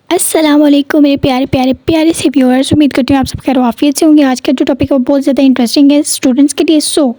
अस्सलाम वालेकुम मेरे प्यारे प्यारे प्यारे से व्यूअर्स। उम्मीद करती हूँ आप सब खैर आफियत से होंगे। आज का जो टॉपिक है वो बहुत ज़्यादा इंटरेस्टिंग है स्टूडेंट्स के लिए, सो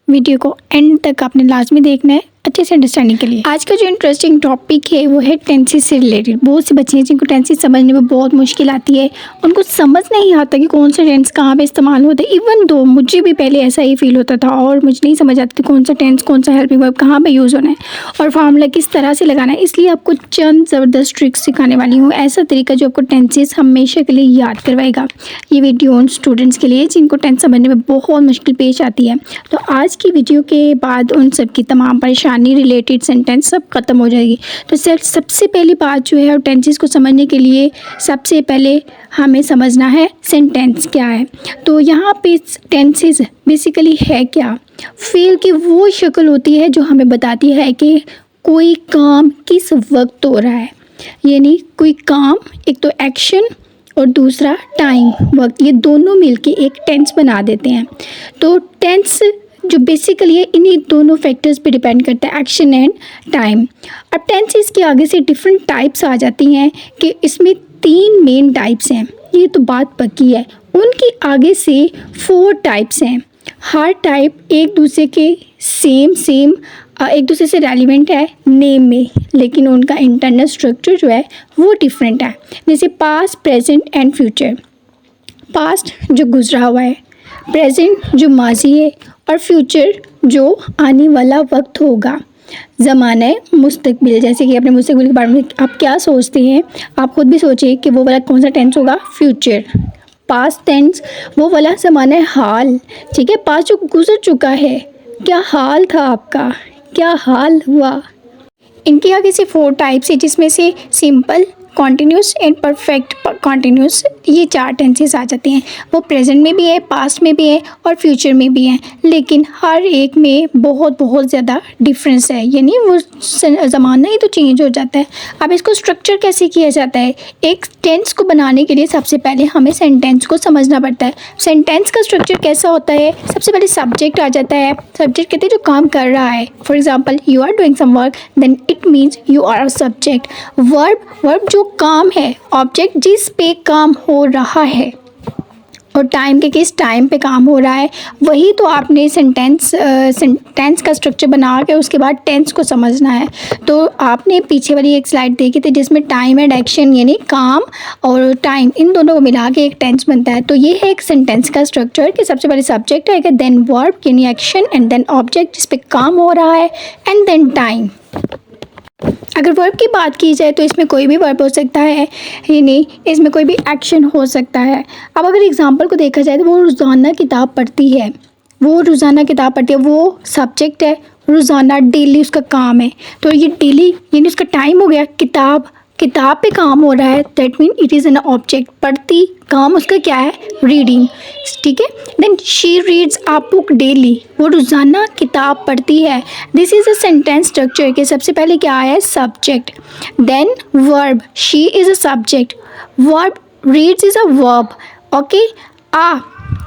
वीडियो को एंड तक आपने लाजमी देखना है अच्छे से अंडरस्टैंडिंग के लिए। आज का जो इंटरेस्टिंग टॉपिक है वो है टेंसेस से रिलेटेड। बहुत से बच्चे हैं जिनको टेंसेस समझने में बहुत मुश्किल आती है, उनको समझ नहीं आता कि कौन सा टेंस कहाँ पे इस्तेमाल होता है। इवन दो मुझे भी पहले ऐसा ही फील होता था और मुझे नहीं समझ आती थी कौन सा टेंस, कौन सा हेल्पिंग वर्ब कहाँ पे यूज़ होना है और फार्मूला किस तरह से लगाना है। इसलिए आपको चंद ज़बरदस्त ट्रिक्स सिखाने वाली हूँ, ऐसा तरीका जो आपको टेंसेस हमेशा के लिए याद करवाएगा। ये वीडियो उन स्टूडेंट्स के लिए जिनको टेंस समझने में बहुत मुश्किल पेश आती है। तो आज की वीडियो के बाद उन सब की तमाम परेशानी रिलेटेड सेंटेंस सब खत्म हो जाएगी। तो सबसे पहली बात जो है और टेंसेस को समझने के लिए सबसे पहले हमें समझना है सेंटेंस क्या है। तो यहाँ पे टेंसेस बेसिकली है क्या, फेल की वो शक्ल होती है जो हमें बताती है कि कोई काम किस वक्त हो रहा है। यानी कोई काम, एक तो एक्शन और दूसरा टाइम, वक्त, ये दोनों मिलके एक टेंस बना देते हैं। तो टेंस जो बेसिकली है इन्हीं दोनों फैक्टर्स पे डिपेंड करता है, एक्शन एंड टाइम। अब टेंसेस के आगे से डिफरेंट टाइप्स आ जाती हैं कि इसमें 3 मेन टाइप्स हैं, ये तो बात पक्की है। उनके आगे से 4 टाइप्स हैं। हर टाइप एक दूसरे के सेम एक दूसरे से रेलिवेंट है नेम में, लेकिन उनका इंटरनल स्ट्रक्चर जो है वो डिफरेंट है। जैसे past, present and future. Past जो गुजरा हुआ है, प्रेजेंट जो माजी है और फ्यूचर जो आने वाला वक्त होगा। ज़माना है मुस्तकबिल, जैसे कि अपने मुस्तकबिल के बारे में आप क्या सोचते हैं, आप खुद भी सोचिए कि वो वाला कौन सा टेंस होगा, फ्यूचर। पास्ट टेंस वो वाला ज़माना है हाल, ठीक है, पास्ट जो गुजर चुका है, क्या हाल था आपका, क्या हाल हुआ। इनके आगे से 4 टाइप्स है, जिसमें से simple, continuous and perfect continuous, ये 4 टेंसेस आ जाते हैं। वो प्रेजेंट में भी है, पास्ट में भी है और फ्यूचर में भी है, लेकिन हर एक में बहुत ज़्यादा डिफरेंस है। यानी वो ज़माना ही तो चेंज हो जाता है। अब इसको स्ट्रक्चर कैसे किया जाता है, एक टेंस को बनाने के लिए सबसे पहले हमें सेंटेंस को समझना पड़ता है। सेंटेंस का स्ट्रक्चर कैसा होता है, सबसे पहले सब्जेक्ट आ जाता है। सब्जेक्ट कहते हैं जो काम कर रहा है। For example, you are doing some work, then it means you are a subject. Verb जो काम है, ऑब्जेक्ट जिस पे काम हो रहा है, और टाइम के किस टाइम पे काम हो रहा है, वही तो आपने सेंटेंस का स्ट्रक्चर बना के उसके बाद टेंस को समझना है। तो आपने पीछे वाली एक स्लाइड देखी थी जिसमें टाइम एंड एक्शन यानी काम और टाइम इन दोनों को मिला के एक टेंस बनता है। तो ये है एक सेंटेंस का स्ट्रक्चर कि सबसे पहले सब्जेक्ट है, देन वर्ब यानी एक्शन, एंड देन ऑब्जेक्ट जिस पे काम हो रहा है, एंड देन टाइम। अगर वर्ब की बात की जाए तो इसमें कोई भी वर्ब हो सकता है, यानी इसमें कोई भी एक्शन हो सकता है। अब अगर एग्जांपल को देखा जाए तो वो रोज़ाना किताब पढ़ती है, वो सब्जेक्ट है, रोज़ाना डेली उसका काम है। तो ये डेली यानी उसका टाइम हो गया, किताब पे काम हो रहा है, that mean it is an object. पढ़ती, काम उसका क्या है, रीडिंग, ठीक है। Then she reads a book daily, वो रोज़ाना किताब पढ़ती है। This is a sentence structure के सबसे पहले क्या है, subject, then verb, she is a subject, verb, reads is a verb, okay.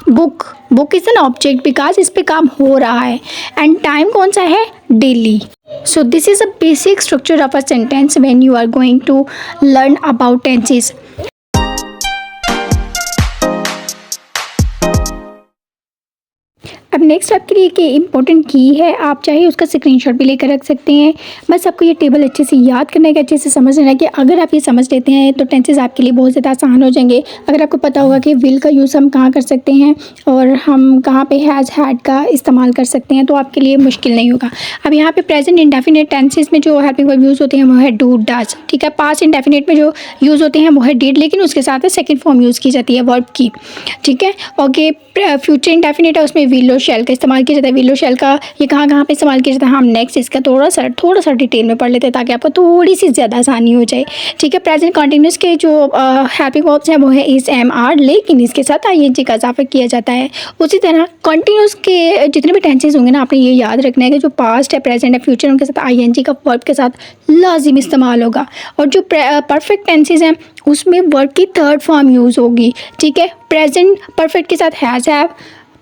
Book is an object because इस पे काम हो रहा है, एंड टाइम कौन सा है, daily. So this is a basic structure of a sentence when you are going to learn about tenses. अब नेक्स्ट आपके लिए एक इम्पोर्टेंट की है, आप चाहे उसका स्क्रीनशॉट भी लेकर रख सकते हैं। बस आपको ये टेबल अच्छे से याद करना है, अच्छे से समझना है कि अगर आप ये समझ लेते हैं तो टेंसेस आपके लिए बहुत ज़्यादा आसान हो जाएंगे। अगर आपको पता होगा कि विल का यूज़ हम कहाँ कर सकते हैं और हम कहाँ पे हैज़, हैड का इस्तेमाल कर सकते हैं, तो आपके लिए मुश्किल नहीं होगा। अब यहाँ पे प्रेजेंट इंडेफिनिट टेंसेस में जो हेल्पिंग वर्ब यूज़ होते हैं वो है डू, डज, ठीक है। पास्ट इंडेफिनिट में जो यूज़ होते हैं वो है डिड, लेकिन उसके साथ सेकेंड फॉर्म यूज़ की जाती है वर्ब की, ठीक है। ओके, फ्यूचर इंडेफिनिट है, उसमें विल और शैल का इस्तेमाल किया जाता है। विल और शैल का ये कहाँ पे इस्तेमाल किया जाता है, हम नेक्स्ट इसका थोड़ा सा डिटेल में पढ़ लेते हैं ताकि आपको थोड़ी सी ज़्यादा आसानी हो जाए, ठीक है। प्रेजेंट कॉन्टिन्यूस के जो हेल्पिंग वर्ब्स हैं वो है इज, एम, आर, लेकिन इसके साथ आईएनजी का इजाफा किया जाता है। उसी तरह कॉन्टिन्यूस के जितने भी टेंसेस होंगे ना, आपने ये याद रखना है कि जो पास्ट है, प्रेजेंट है, फ्यूचर, उनके साथ आईएनजी का वर्ब के साथ लाजिम इस्तेमाल होगा। और जो परफेक्ट टेंसेस हैं उसमें वर्ब की थर्ड फॉर्म यूज़ होगी, ठीक है। प्रेजेंट परफेक्ट के साथ हैज़, हैव,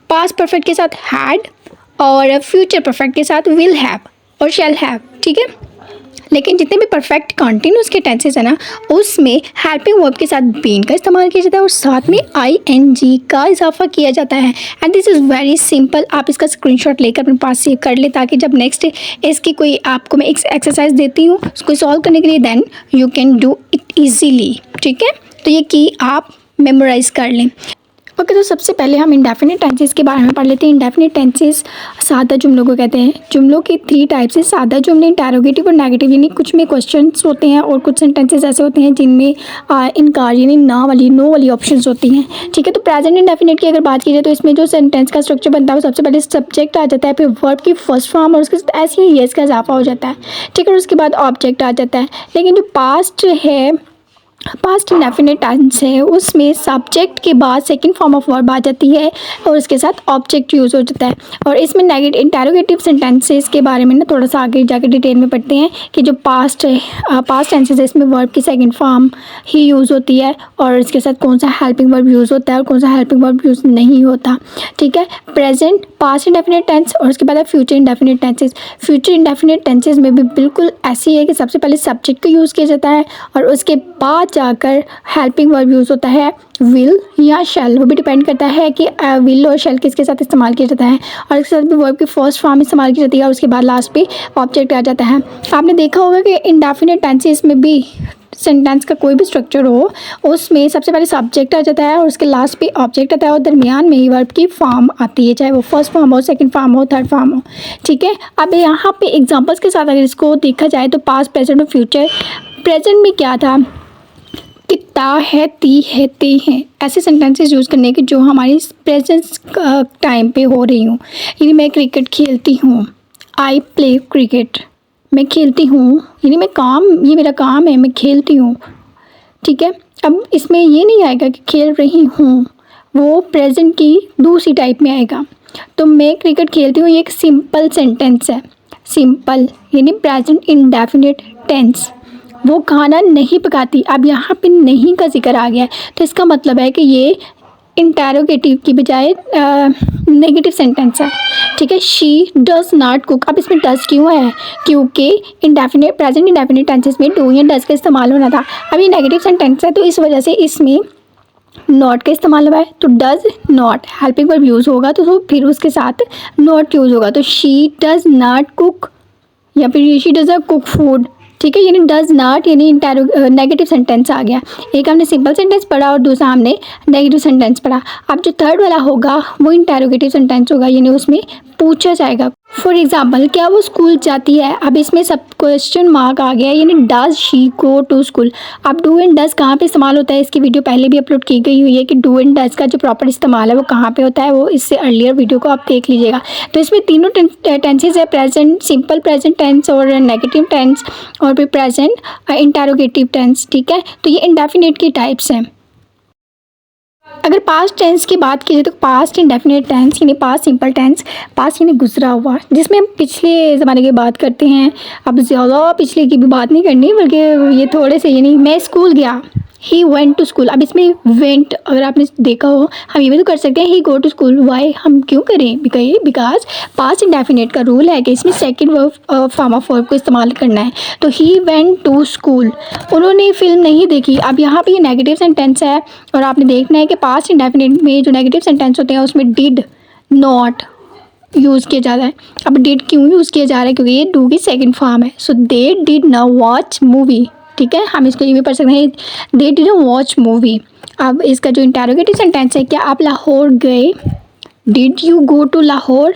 पास्ट परफेक्ट के साथ हैड और फ्यूचर परफेक्ट के साथ विल हैव और शैल हैव, ठीक है। लेकिन जितने भी परफेक्ट कंटिन्यूस के टेंसेस है ना, उसमें हेल्पिंग वर्ब के साथ बीन का इस्तेमाल किया जाता है और साथ में ing का इजाफा किया जाता है। And this is very simple. आप इसका स्क्रीनशॉट लेकर अपने पास सेव कर ले, ताकि जब नेक्स्ट इसकी कोई आपको मैं एक्सरसाइज देती हूँ उसको सॉल्व करने के लिए, then you can do it easily. ठीक है, तो ये की आप मेमोराइज कर लें। ओके, तो सबसे पहले हम इंडेफिनिट टेंसेस के बारे में पढ़ लेते हैं। इंडेफिनिट टेंसेस सादा जुमलों को कहते हैं। जुमलों की 3 टाइप्स है, सादा जुमले, इंटेरोगेटिव और नेगेटिव। यानी कुछ में क्वेश्चंस होते हैं और कुछ सेंटेंसेस ऐसे होते हैं जिनमें इनकार यानी ना वाली, नो वाली ऑप्शंस होती हैं। ठीक है, तो प्रेजेंट इंडेफिनिट की अगर बात की जाए तो इसमें जो सेंटेंस का स्ट्रक्चर बनता है वो सबसे पहले सब्जेक्ट आ जाता है, फिर वर्ब की फर्स्ट फॉर्म और उसके साथ ऐसे ही येस का इजाफा हो जाता है। ठीक है, और उसके बाद ऑब्जेक्ट आ जाता है। लेकिन जो पास्ट है, पास्ट इंडेफिनिट टेंस है, उसमें सब्जेक्ट के बाद सेकंड फॉर्म ऑफ वर्ब आ जाती है और उसके साथ ऑब्जेक्ट यूज़ हो जाता है। और इसमें नेगेटिव इंटेरोगेटिव सेंटेंसेस के बारे में ना थोड़ा सा आगे जाकर डिटेल में पढ़ते हैं कि जो पास्ट टेंसेस है इसमें वर्ब की सेकंड फॉर्म ही यूज़ होती है और इसके साथ कौन सा हेल्पिंग वर्ब यूज़ होता है और कौन सा हेल्पिंग वर्ब यूज़ नहीं होता। ठीक है, प्रेजेंट, पास्ट इंडेफिनिट टेंस और उसके बाद future indefinite tenses. Future indefinite tenses में भी बिल्कुल ऐसी है कि सबसे पहले सब्जेक्ट को यूज़ किया जाता है और उसके बाद जाकर हेल्पिंग वर्ब यूज़ होता है विल या शैल। वो भी डिपेंड करता है कि विल और शैल किसके साथ इस्तेमाल किया जाता है और इसके साथ भी वर्ब की फर्स्ट फॉर्म इस्तेमाल की जाती है और उसके बाद लास्ट पे ऑब्जेक्ट आ जाता है। आपने देखा होगा कि इंडेफिनिट टेंसेस में भी सेंटेंस का कोई भी स्ट्रक्चर हो उसमें सबसे पहले सब्जेक्ट आ जाता है और उसके लास्ट पे ऑब्जेक्ट आता है और दरमियान में ही वर्ब की फॉर्म आती है, चाहे वो फर्स्ट फॉर्म हो, सेकंड फॉर्म हो, थर्ड फॉर्म हो। ठीक है, अब यहाँ पे एग्जांपल्स के साथ अगर इसको देखा जाए तो पास्ट, प्रेजेंट और फ्यूचर। प्रेजेंट में क्या था कि ता है, ती है, ते हैं, ऐसे सेंटेंसेस यूज़ करने के जो हमारी प्रेजेंट टाइम पे हो रही हूँ। यानी मैं क्रिकेट खेलती हूँ, आई प्ले क्रिकेट, मैं खेलती हूँ यानी मैं काम, ये मेरा काम है, मैं खेलती हूँ। ठीक है, अब इसमें ये नहीं आएगा कि खेल रही हूँ, वो प्रेजेंट की दूसरी टाइप में आएगा। तो मैं क्रिकेट खेलती हूँ, ये एक सिंपल सेंटेंस है। सिंपल यानी प्रेजेंट इंडेफिनिट टेंस। वो खाना नहीं पकाती, अब यहाँ पे नहीं का जिक्र आ गया है तो इसका मतलब है कि ये इंटेरोगेटिव की बजाय नेगेटिव सेंटेंस है। ठीक है, शी डज नॉट कुक, अब इसमें डज क्यों है, क्योंकि इंडेफिनिट प्रेजेंट इंडेफिनिट टेंसेस में डू या डज का इस्तेमाल होना था। अब ये नेगेटिव सेंटेंस है तो इस वजह से इसमें नॉट का इस्तेमाल हुआ है। तो does not helping verb use होगा तो फिर उसके साथ नॉट यूज़ होगा। तो शी डज नॉट कुक या फिर she does not cook food. ठीक है, यानी डज नॉट यानी नेगेटिव सेंटेंस आ गया। एक हमने सिंपल सेंटेंस पढ़ा और दूसरा हमने नेगेटिव सेंटेंस पढ़ा। अब जो थर्ड वाला होगा वो इंटेरोगेटिव सेंटेंस होगा, यानी उसमें पूछा जाएगा। फॉर एग्जाम्पल, क्या वो स्कूल जाती है, अब इसमें सब क्वेश्चन मार्क आ गया, यानी does she go to school. अब डू एंड डज कहाँ पे इस्तेमाल होता है, इसकी वीडियो पहले भी अपलोड की गई हुई है कि डू एंड डज का जो प्रॉपर इस्तेमाल है वो कहाँ पे होता है, वो इससे अर्लियर वीडियो को आप देख लीजिएगा। तो इसमें तीनों टेंसेज है, प्रेजेंट सिंपल प्रेजेंट टेंस और नेगेटिव टेंस और फिर प्रेजेंट इंटेरोगेटिव टेंस। ठीक है, तो ये इंडेफिनिट की टाइप्स हैं। अगर पास्ट टेंस की बात की जाए तो पास्ट इंडेफिनिट टेंस यानी पास्ट सिंपल टेंस, पास्ट यानी गुजरा हुआ, जिसमें हम पिछले ज़माने की बात करते हैं। अब ज़्यादा पिछले की भी बात नहीं करनी, बल्कि ये थोड़े से, यानी मैं स्कूल गया, ही वेंट टू स्कूल। अब इसमें वेंट अगर आपने देखा हो, हम ये भी तो कर सकते हैं ही गो टू स्कूल। वाई, हम क्यों करें, बिकॉज पास्ट इंडेफिनिट का रूल है कि इसमें second verb form of verb को इस्तेमाल करना है। तो ही वेंट टू स्कूल, उन्होंने फिल्म नहीं देखी। अब यहाँ पे ये नेगेटिव सेंटेंस है और आपने देखना है कि पास्ट इंडेफिनिट में जो नेगेटिव सेंटेंस होते हैं उसमें डिड नॉट यूज़ किया जा रहा है। अब डिड क्यों यूज़ किया जा रहा है, क्योंकि ये डू की सेकंड फॉर्म है। So they did not watch movie. ठीक है, हम इसको ये भी पढ़ सकते हैं दे डिडंट वॉच मूवी। अब इसका जो इंटेरोगेटिव सेंटेंस है, क्या आप लाहौर गए, did you go to Lahore.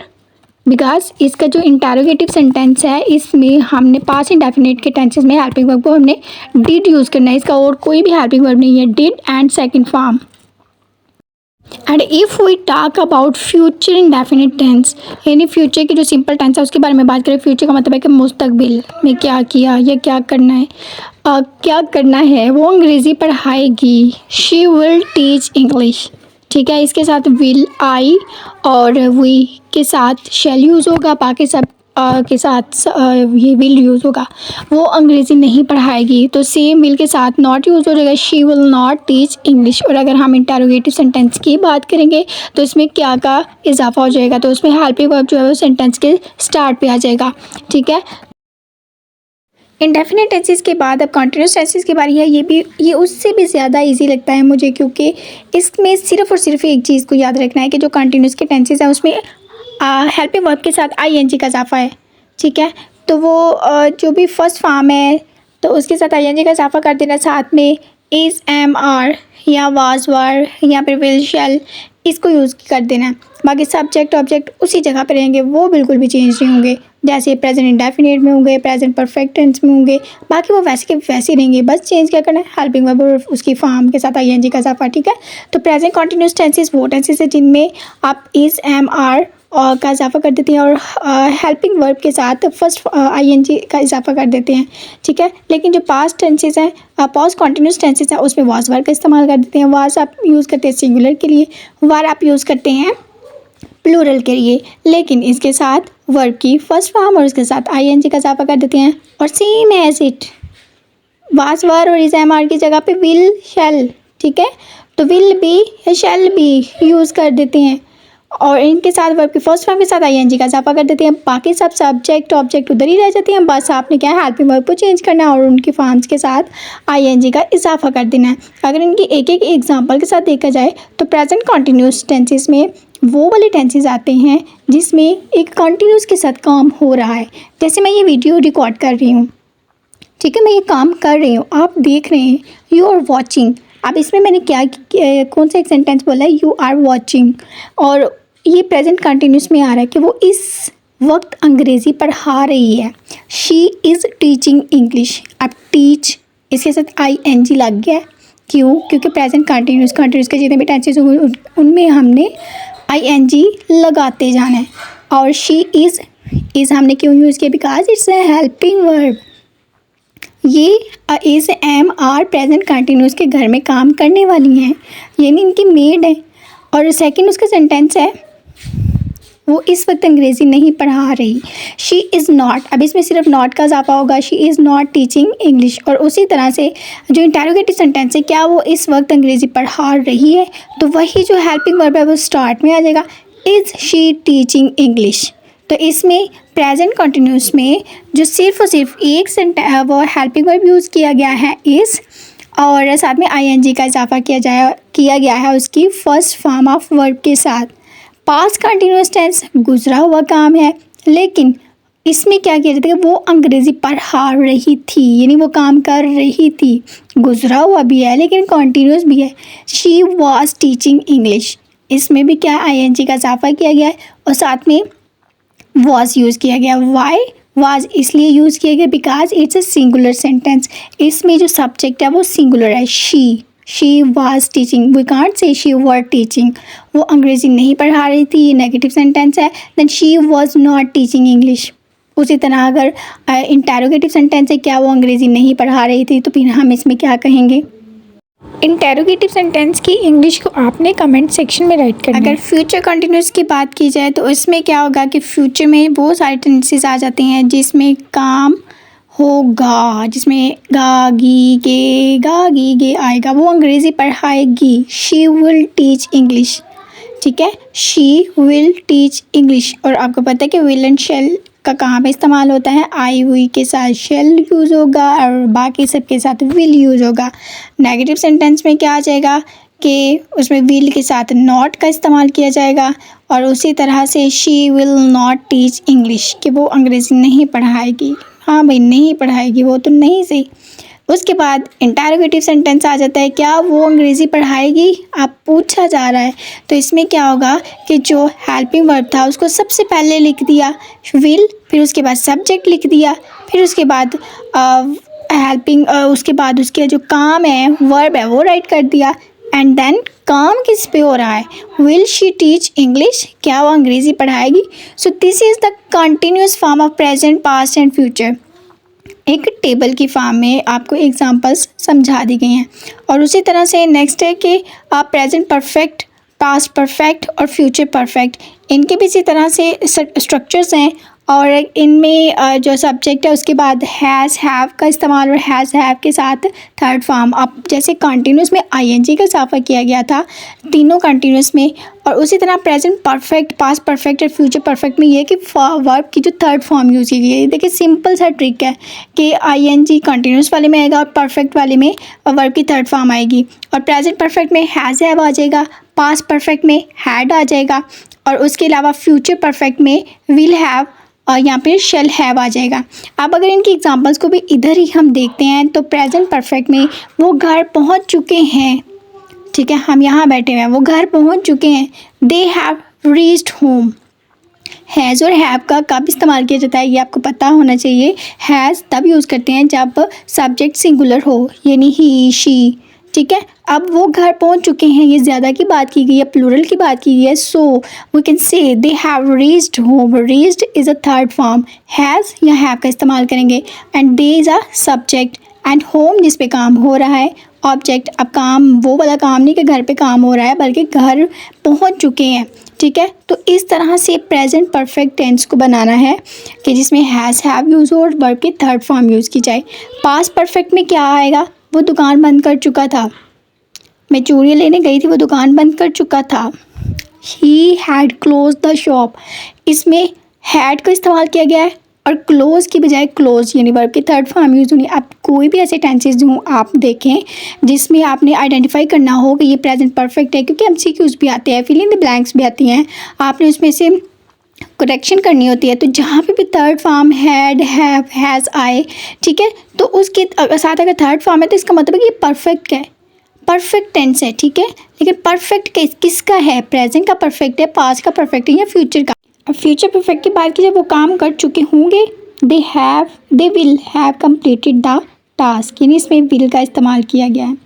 Because इसका जो इंटेरोगेटिव सेंटेंस है इसमें हमने पास्ट इंडेफिनिट के टेंसेस में हेल्पिंग वर्ब को हमने डिड यूज़ करना है, इसका और कोई भी हेल्पिंग वर्ब नहीं है, did and second form. And if we talk about future indefinite tense, यानी फ्यूचर की जो सिंपल टेंस है उसके बारे में बात करें। फ्यूचर का मतलब है कि मुस्तकबिल में क्या किया या क्या करना है, क्या करना है। वो अंग्रेज़ी पढ़ाएगी, शी विल टीच इंग्लिश। ठीक है, इसके साथ विल, आई और वी के साथ शैल यूज़ होगा, बाकी सब के साथ ये विल यूज़ होगा। वो अंग्रेज़ी नहीं पढ़ाएगी तो सेम विल के साथ नॉट यूज़ हो जाएगा, she will not teach English. और अगर हम इंटेरोगेटिव सेंटेंस की बात करेंगे तो इसमें क्या का इजाफा हो जाएगा, तो उसमें हेल्पिंग वर्ब जो है वो सेंटेंस के स्टार्ट पे आ जाएगा। ठीक है, इंडेफिनिट टेंसेस के बाद अब कॉन्टिन्यूस टेंसेस की बारी है। ये उससे भी ज़्यादा इजी लगता है मुझे, क्योंकि इसमें सिर्फ और सिर्फ एक चीज़ को याद रखना है कि जो कॉन्टिन्यूस के टेंसेस हैं उसमें हेल्पिंग वर्ब के साथ आईएनजी का इजाफा है, ठीक है। तो वो जो भी फर्स्ट फॉर्म है तो उसके साथ आईएनजी का इजाफा कर देना, साथ में इज़, एम, आर या वाज, वर या फिर विल, शैल, इसको यूज़ कर देना। बाकी सब्जेक्ट ऑब्जेक्ट उसी जगह पे रहेंगे, वो बिल्कुल भी चेंज नहीं होंगे। जैसे प्रेजेंट इंडेफिनिट में होंगे, प्रेजेंट परफेक्ट टेंस में होंगे, बाकी वो वैसे के वैसे रहेंगे। बस चेंज क्या करना है, हेल्पिंग वर्ब और उसकी फॉर्म के साथ आईएनजी का इजाफा, ठीक है। तो प्रेजेंट कॉन्टिन्यूस टेंसेस वो टेंसेस है जिनमें आप इज़, एम, आर और का इजाफा कर देते हैं और हेल्पिंग वर्ब के साथ फर्स्ट आईएनजी का इजाफा कर देते हैं, ठीक है। लेकिन जो पास्ट टेंसेस हैं, पास्ट कॉन्टिन्यूस टेंसेस हैं, उसमें वाज वर्ब का इस्तेमाल कर देते हैं। वाज आप यूज़ करते हैं सिंगुलर के लिए, वर आप यूज़ करते हैं प्लूरल के लिए, लेकिन इसके साथ वर्ब की फर्स्ट फॉर्म और उसके साथ आईएनजी का इजाफा कर देते हैं। और सेम एज इट वाज, वर और इज, एम, आर की जगह पे विल, शैल, ठीक है। तो विल बी या शैल बी यूज़ कर देते हैं और इनके साथ वर्ब की फर्स्ट फॉर्म के साथ आईएनजी का इजाफा कर देते हैं। बाकी सब सब्जेक्ट ऑब्जेक्ट उधर ही रह जाते हैं, बस आपने क्या है, हेल्पिंग वर्ब को चेंज करना है और उनकी फॉर्म्स के साथ आईएनजी का इजाफा कर देना है। अगर इनकी एक एक एग्जांपल के साथ देखा जाए तो प्रेजेंट कॉन्टिन्यूस टेंसेस में वो वाले टेंसेस आते हैं जिसमें एक कंटिन्यूस के साथ काम हो रहा है। जैसे मैं ये वीडियो रिकॉर्ड कर रही हूँ, ठीक है, मैं ये काम कर रही हूँ, आप देख रहे हैं, यू आर वॉचिंग। अब इसमें मैंने क्या कौन सा एक सेंटेंस बोला है, यू आर वॉचिंग, और ये प्रेजेंट कंटिन्यूस में आ रहा है कि वो इस वक्त अंग्रेज़ी पढ़ा रही है। She is teaching English. अब टीच इसके साथ आईएनजी लग गया, क्यों? क्योंकि प्रेजेंट कंटिन्यूस के जितने भी टेंसेस होंगे उनमें हमने आईएनजी लगाते जाना है। और शी इज़ हमने क्यों यूज़ किया, because it's a helping verb. ये is, am, are present continuous के घर में काम करने वाली हैं, यानी इनकी मेड है। और सेकंड उसका सेंटेंस है वो इस वक्त अंग्रेज़ी नहीं पढ़ा रही। शी इज़ नॉट, अब इसमें सिर्फ नॉट का इजाफा होगा, she is not teaching English. और उसी तरह से जो इंटेरोगेटिव सेंटेंस है, क्या वो इस वक्त अंग्रेज़ी पढ़ा रही है, तो वही जो हेल्पिंग वर्ब है वो स्टार्ट में आ जाएगा, इज़ शी टीचिंग इंग्लिश। तो इसमें प्रेजेंट कंटिन्यूस में जो सिर्फ और सिर्फ एक वो हेल्पिंग वर्ब यूज़ किया गया है इज़, और साथ में आईएनजी का इजाफा किया गया है उसकी फर्स्ट फॉर्म ऑफ वर्ब के साथ। पास्ट कंटिन्यूस टेंस गुजरा हुआ काम है, लेकिन इसमें क्या किया जाता है, वो अंग्रेज़ी पढ़ा रही थी, यानी वो काम कर रही थी। गुजरा हुआ भी है लेकिन कंटिन्यूस भी है। शी वॉज टीचिंग इंग्लिश, इसमें भी क्या आईएनजी का इजाफा किया गया है और साथ में वॉज यूज़ किया गया। वाई वाज इसलिए यूज़ किया गया because it's a singular sentence. इसमें जो सब्जेक्ट है वो सिंगुलर है, she was teaching, we can't say she were teaching. वो अंग्रेज़ी नहीं पढ़ा रही थी, ये नेगेटिव सेंटेंस है। Then she was not teaching English. उसी तरह अगर इंटेरोगेटिव सेंटेंस है, क्या वो अंग्रेज़ी नहीं पढ़ा रही थी, तो फिर हम इसमें क्या कहेंगे। इंटेरोगेटिव सेंटेंस की इंग्लिश को आपने कमेंट सेक्शन में राइट करना है। अगर फ्यूचर कंटिन्यूस की बात की जाए तो इसमें क्या होगा कि फ्यूचर में बहुत सारे टेंसेस आ जाते हैं जिसमें काम होगा, जिसमें गा गी गे आएगा, वो अंग्रेज़ी पढ़ाएगी। शी विल टीच इंग्लिश, ठीक है, शी विल टीच इंग्लिश। और आपको पता है कि विल एंड शेल का कहाँ पे इस्तेमाल होता है, आई हुई के साथ शेल यूज़ होगा और बाकी सब के साथ विल यूज़ होगा। नेगेटिव सेंटेंस में क्या आ जाएगा कि उसमें विल के साथ नॉट का इस्तेमाल किया जाएगा। और उसी तरह से she will not teach English, कि वो अंग्रेज़ी नहीं पढ़ाएगी। हाँ भाई, नहीं पढ़ाएगी, वो तो नहीं सही। उसके बाद इंटेरोगेटिव सेंटेंस आ जाता है, क्या वो अंग्रेज़ी पढ़ाएगी, आप पूछा जा रहा है। तो इसमें क्या होगा कि जो हेल्पिंग वर्ब था उसको सबसे पहले लिख दिया विल, फिर उसके बाद सब्जेक्ट लिख दिया, फिर उसके बाद उसके बाद उसके जो काम है वर्ब है वो राइट कर दिया। एंड देन काम किस पे हो रहा है, विल शी टीच इंग्लिश, क्या वो अंग्रेज़ी पढ़ाएगी। So this is the continuous form of present, past and future. एक टेबल की फॉर्म में आपको एग्जांपल्स समझा दी गई हैं। और उसी तरह से नेक्स्ट है कि आप प्रेजेंट परफेक्ट, पास्ट परफेक्ट और फ्यूचर परफेक्ट, इनके भी इसी तरह से स्ट्रक्चर्स हैं और इनमें जो सब्जेक्ट है उसके बाद हैज़ हैव का इस्तेमाल और हैज़ हैव के साथ थर्ड फॉर्म। अब जैसे कंटिन्यूस में आईएनजी का इजाफा किया गया था तीनों कंटिन्यूस में, और उसी तरह प्रेजेंट परफेक्ट, पास्ट परफेक्ट और फ्यूचर परफेक्ट में ये कि वर्ब की जो थर्ड फॉर्म यूज़ की गई है। देखिए सिंपल सा ट्रिक है कि आईएनजी कंटिन्यूस वाले में आएगा और परफेक्ट वाले में वर्ब की थर्ड फॉर्म आएगी, और प्रेजेंट परफेक्ट में हैज़ हैव आ जाएगा, पास्ट परफेक्ट में हैड आ जाएगा, और उसके अलावा फ्यूचर परफेक्ट में विल हैव और यहाँ पे शेल हैव आ जाएगा। अब अगर इनकी एग्जांपल्स को भी इधर ही हम देखते हैं तो प्रेजेंट परफेक्ट में वो घर पहुँच चुके हैं, ठीक है, हम यहाँ बैठे हुए हैं, वो घर पहुँच चुके हैं, दे हैव रीच्ड होम। हैज़ और हैव का कब इस्तेमाल किया जाता है ये आपको पता होना चाहिए। हैज़ तब यूज़ करते हैं जब सब्जेक्ट सिंगुलर हो, यानी ही शी, ठीक है। अब वो घर पहुंच चुके हैं, ये ज़्यादा की बात की गई है, प्लूरल की बात की गई है, सो we can say they have reached home. Reached is a third form, has या हैव का इस्तेमाल करेंगे, and they is a subject, and home जिस पे काम हो रहा है ऑब्जेक्ट। अब काम वो वाला काम नहीं कि घर पे काम हो रहा है, बल्कि घर पहुंच चुके हैं, ठीक है। तो इस तरह से प्रेजेंट परफेक्ट टेंस को बनाना है कि जिसमें हैज़ हैव यूज़ हो और वर्ब की थर्ड फॉर्म यूज़ की जाए। पास्ट परफेक्ट में क्या आएगा, वो दुकान बंद कर चुका था, मैं चूड़ियाँ लेने गई थी, वो दुकान बंद कर चुका था। He had close the shop, इसमें हैड का इस्तेमाल किया गया है और क्लोज की बजाय क्लोज यानी वर्ब की थर्ड फॉर्म यूज़ होनी। आप कोई भी ऐसे टेंसेज हों आप देखें जिसमें आपने आइडेंटिफाई करना हो कि ये प्रेजेंट परफेक्ट है, क्योंकि एमसीक्यूज़ भी आते हैं, फिल इन द ब्लैंक्स भी आती हैं, आपने उसमें से करेक्शन करनी होती है। तो जहाँ पे भी third form had, have, has आए, ठीक है, तो उसके साथ अगर थर्ड फॉर्म है तो इसका मतलब है कि ये परफेक्ट है, परफेक्ट टेंस है, ठीक है। लेकिन परफेक्ट किसका है, प्रेजेंट का परफेक्ट है, पास्ट का परफेक्ट है या फ्यूचर का। अब फ्यूचर परफेक्ट की बात की जब वो काम कर चुके होंगे, they will have completed the task, यानी इसमें विल का इस्तेमाल किया गया है।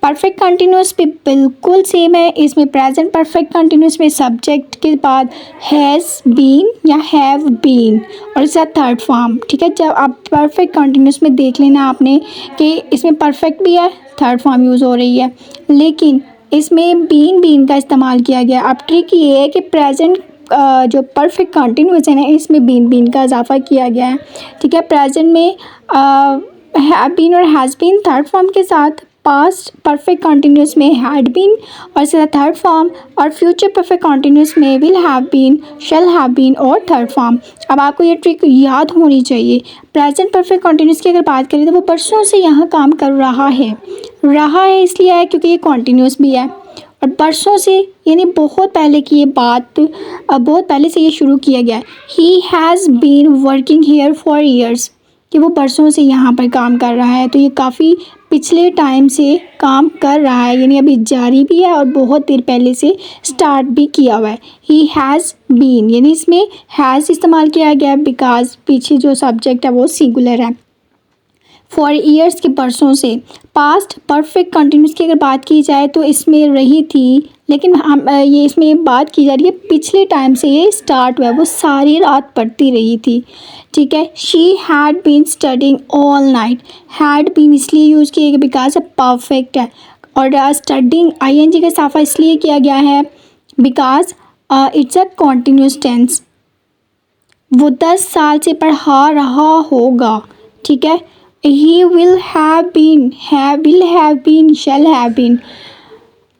परफेक्ट कंटिन्यूस भी बिल्कुल सेम है, इसमें प्रेजेंट परफेक्ट कंटिन्यूस में सब्जेक्ट के बाद हैज़ बीन या हैव बीन और इसका थर्ड फॉर्म, ठीक है। जब आप परफेक्ट कंटिन्यूस में देख लेना आपने कि इसमें परफेक्ट भी है, थर्ड फॉर्म यूज़ हो रही है, लेकिन इसमें बीन का इस्तेमाल किया गया। अब ट्रिक ये है कि प्रेजेंट जो परफेक्ट कंटिन्यूस है ना, इसमें बीन का इजाफा किया गया है, ठीक है। प्रेजेंट में हैव बीन और हैज़ बीन थर्ड फॉर्म के साथ, पास्ट परफेक्ट कंटिन्यूस में हैड बीन और इसका थर्ड फॉर्म, और फ्यूचर परफेक्ट कंटिन्यूस में will have been, shall have been और थर्ड फॉर्म। अब आपको ये ट्रिक याद होनी चाहिए। प्रेजेंट परफेक्ट कंटिन्यूस की अगर बात करें तो वो परसों से यहाँ काम कर रहा है इसलिए है क्योंकि ये कंटिन्यूस भी है, और परसों से यानी बहुत पहले की ये बात, बहुत पहले से ये शुरू किया गया है। He has been working here for years, कि वो बरसों से यहाँ पर काम कर रहा है, तो ये काफ़ी पिछले टाइम से काम कर रहा है, यानी अभी जारी भी है और बहुत देर पहले से स्टार्ट भी किया हुआ है। ही हैज़ बीन, यानी इसमें हैज़ इस्तेमाल किया गया बिकॉज पीछे जो सब्जेक्ट है वो सिंगुलर है। फॉर ईयर्स के बरसों से। पास्ट परफेक्ट कंटिन्यूस की अगर बात की जाए तो इसमें रही थी, लेकिन हम ये इसमें बात की जा रही है पिछले टाइम से ये स्टार्ट हुआ है, वो सारी रात पढ़ती रही थी, ठीक है। She had been studying all night, had been इसलिए यूज़ किया गया बिकॉज परफेक्ट है, और स्टडिंग आईएनजी का इजाफा इसलिए किया गया है because it's a continuous tense. वो 10 साल से पढ़ा रहा होगा, ठीक है। He will have been, will have been, shall have been,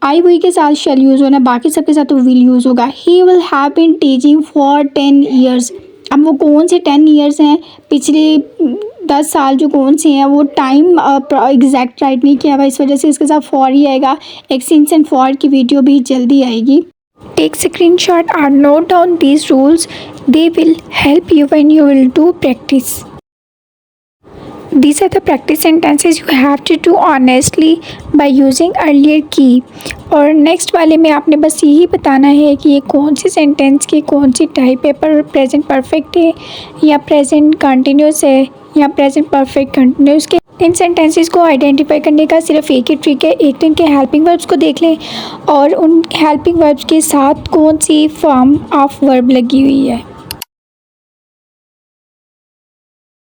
I we के साथ शैल यूज़ होना, बाकी सबके साथ तो विल यूज़ होगा। He will have been teaching for 10 years, अब वो कौन से 10 ईयर्स हैं, पिछले 10 साल जो कौन से हैं, वो टाइम एग्जैक्ट राइट नहीं किया हुआ, इस वजह से इसके साथ फॉर ही आएगा। एक सिंस एंड फॉर की वीडियो भी जल्दी आएगी। टेक स्क्रीनशॉट और note down these rules, they will help you when you will do practice. These are the practice sentences you have to do honestly by using earlier key. और next वाले में आपने बस यही बताना है कि ये कौन सी सेंटेंस की कौन सी टाइप है, पर प्रेजेंट परफेक्ट है या प्रेजेंट कंटिन्यूस है या प्रेजेंट परफेक्ट कंटिन्यूस के। इन सेंटेंसेस को आइडेंटिफाई करने का सिर्फ एक ही ट्रिक है, एक तो इनके हेल्पिंग वर्ब्स को देख लें और उन हेल्पिंग वर्ब्स के साथ कौन सी फॉर्म ऑफ वर्ब लगी हुई है।